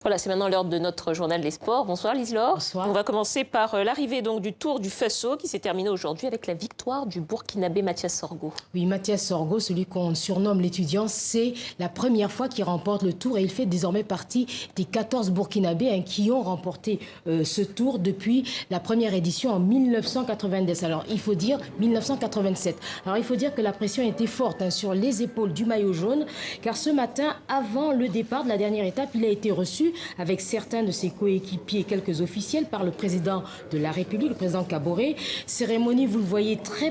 Voilà, c'est maintenant l'heure de notre journal des sports. Bonsoir Lise-Laure. Bonsoir. On va commencer par l'arrivée donc du Tour du Faso qui s'est terminé aujourd'hui avec la victoire du Burkinabé Mathias Sorgo. Oui, Mathias Sorgo, celui qu'on surnomme l'étudiant, c'est la première fois qu'il remporte le Tour et il fait désormais partie des 14 Burkinabés qui ont remporté ce Tour depuis la première édition en 1990. Alors, il faut dire 1987. Alors, il faut dire que la pression était forte sur les épaules du maillot jaune, car ce matin, avant le départ de la dernière étape, il a été reçu avec certains de ses coéquipiers et quelques officiels par le président de la République, le président Kaboré. Cérémonie, vous le voyez, très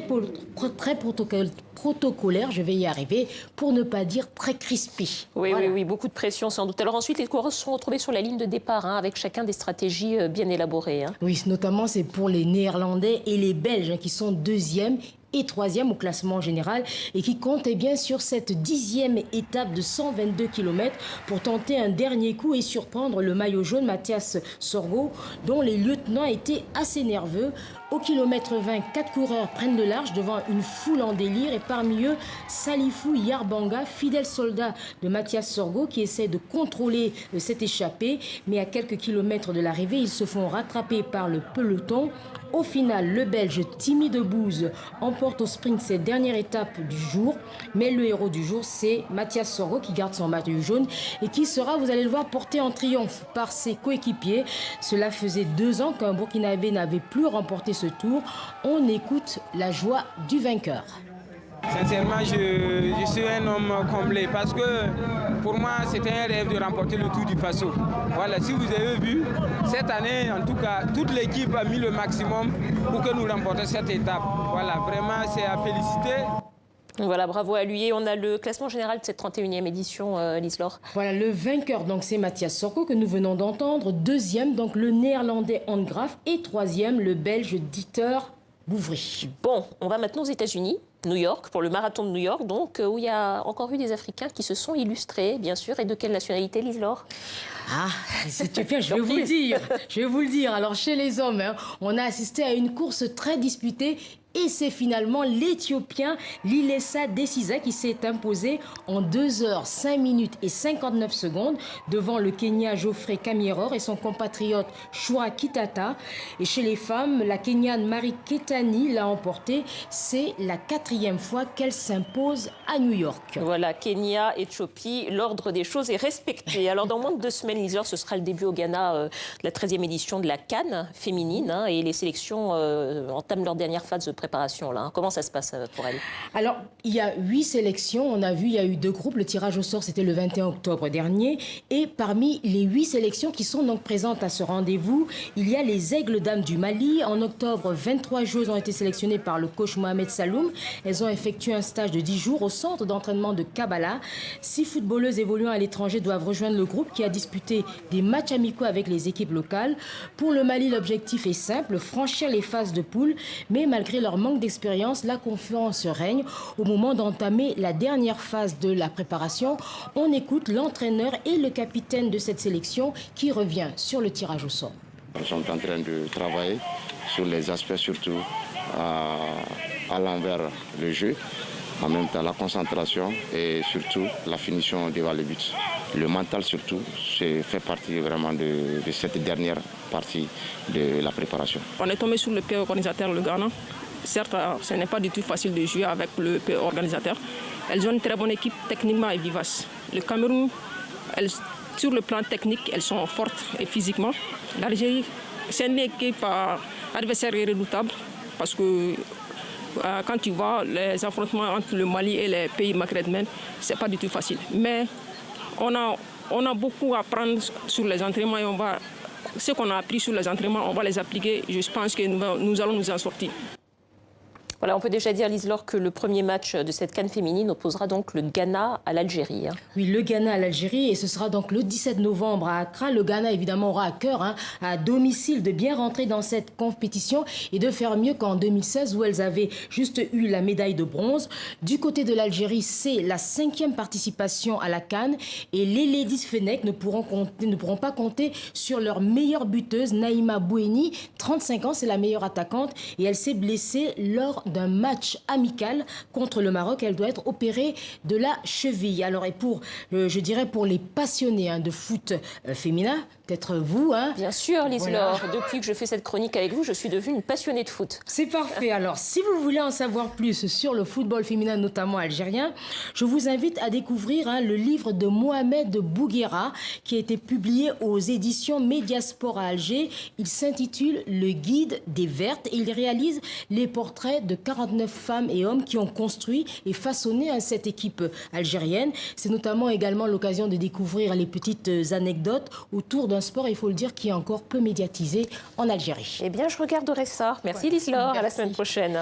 protocolaire, je vais y arriver, pour ne pas dire très crispy. Oui, voilà. oui, beaucoup de pression sans doute. Alors ensuite, les coureurs se sont retrouvés sur la ligne de départ avec chacun des stratégies bien élaborées. Oui, notamment c'est pour les Néerlandais et les Belges qui sont deuxièmes et troisième au classement général et qui comptent bien sur cette 10e étape de 122 km pour tenter un dernier coup et surprendre le maillot jaune Mathias Sorgo, dont les lieutenants étaient assez nerveux. Au kilomètre 20, 4 coureurs prennent le large devant une foule en délire et parmi eux, Salifou Yarbanga, fidèle soldat de Mathias Sorgo qui essaie de contrôler cette échappée, mais à quelques kilomètres de l'arrivée, ils se font rattraper par le peloton. Au final, le Belge Timmy Debouze emporte au sprint cette dernière étape du jour. Mais le héros du jour, c'est Mathias Sorgo qui garde son maillot jaune et qui sera, vous allez le voir, porté en triomphe par ses coéquipiers. Cela faisait 2 ans qu'un Burkinabé n'avait plus remporté ce tour. On écoute la joie du vainqueur. Sincèrement, je suis un homme comblé parce que pour moi, c'était un rêve de remporter le Tour du Faso. Voilà, si vous avez vu, cette année, en tout cas, toute l'équipe a mis le maximum pour que nous remportions cette étape. Voilà, vraiment, c'est à féliciter. Voilà, bravo à lui. Et on a le classement général de cette 31e édition, Lise-Laure. Voilà, le vainqueur, donc c'est Mathias Sorgo que nous venons d'entendre. Deuxième, donc le néerlandais Hans Graaf. Et troisième, le belge Dieter Bouvry. Bon, on va maintenant aux États-Unis. New York, pour le marathon de New York, donc, où il y a encore eu des Africains qui se sont illustrés, bien sûr. Et de quelle nationalité, Lise-Laure? Ah, c'est bien, je vais vous le dire. Je vais vous le dire. Alors, chez les hommes, on a assisté à une course très disputée. Et c'est finalement l'Éthiopien Lilesa Desisa qui s'est imposé en 2 heures, 5 minutes et 59 secondes devant le Kenya Geoffrey Kamieror et son compatriote Shura Kitata. Et chez les femmes, la Kenyane Marie Ketani l'a emporté. C'est la 4e fois qu'elle s'impose à New York. Voilà, Kenya, Éthiopie, l'ordre des choses est respecté. Alors dans moins de 2 semaines, Lise-Laure, ce sera le début au Ghana de la 13e édition de la CAN féminine. Et les sélections entament leur dernière phase de préparation là. Comment ça se passe pour elle? Alors, il y a 8 sélections. On a vu, il y a eu 2 groupes. Le tirage au sort, c'était le 21 octobre dernier. Et parmi les 8 sélections qui sont donc présentes à ce rendez-vous, il y a les Aigles Dames du Mali. En octobre, 23 joueuses ont été sélectionnées par le coach Mohamed Saloum. Elles ont effectué un stage de 10 jours au centre d'entraînement de Kabbalah. 6 footballeuses évoluant à l'étranger doivent rejoindre le groupe qui a disputé des matchs amicaux avec les équipes locales. Pour le Mali, l'objectif est simple, franchir les phases de poule. Mais malgré leur manque d'expérience, la confiance règne. Au moment d'entamer la dernière phase de la préparation, on écoute l'entraîneur et le capitaine de cette sélection qui revient sur le tirage au sort. Nous sommes en train de travailler sur les aspects surtout allant vers le jeu, en même temps la concentration et surtout la finition devant le but. Le mental surtout, fait partie vraiment de cette dernière partie de la préparation. On est tombé sur le pays organisateur, le Ghana. Certes, ce n'est pas du tout facile de jouer avec le pays organisateur. Elles ont une très bonne équipe techniquement et vivace. Le Cameroun, sur le plan technique, elles sont fortes et physiquement. L'Algérie, c'est une équipe adversaire redoutable parce que quand tu vois les affrontements entre le Mali et les pays maghrébins, ce n'est pas du tout facile. Mais on a beaucoup à apprendre sur les entraînements et ce qu'on a appris sur les entraînements, on va les appliquer. Je pense que nous allons nous en sortir. Voilà, on peut déjà dire, Lise-Laure, que le premier match de cette CAN féminine opposera donc le Ghana à l'Algérie. Oui, le Ghana à l'Algérie, et ce sera donc le 17 novembre à Accra. Le Ghana, évidemment, aura à cœur, à domicile, de bien rentrer dans cette compétition et de faire mieux qu'en 2016, où elles avaient juste eu la médaille de bronze. Du côté de l'Algérie, c'est la 5e participation à la CAN, et les Ladies Fennec ne pourront pas compter sur leur meilleure buteuse, Naïma Boueni. 35 ans, c'est la meilleure attaquante, et elle s'est blessée lors d'un match amical contre le Maroc. Elle doit être opérée de la cheville. Alors, et pour, je dirais, pour les passionnés de foot féminin, peut-être vous. Bien sûr, Lise-Laure. Voilà. Depuis que je fais cette chronique avec vous, je suis devenue une passionnée de foot. C'est parfait. Alors, si vous voulez en savoir plus sur le football féminin, notamment algérien, je vous invite à découvrir le livre de Mohamed Bouguera qui a été publié aux éditions Mediasport à Alger. Il s'intitule « Le guide des Vertes » et il réalise les portraits de 49 femmes et hommes qui ont construit et façonné cette équipe algérienne. C'est notamment également l'occasion de découvrir les petites anecdotes autour d'un sport, il faut le dire, qui est encore peu médiatisé en Algérie. Eh bien, je regarderai ça. Merci Lise-Laure, à la semaine prochaine.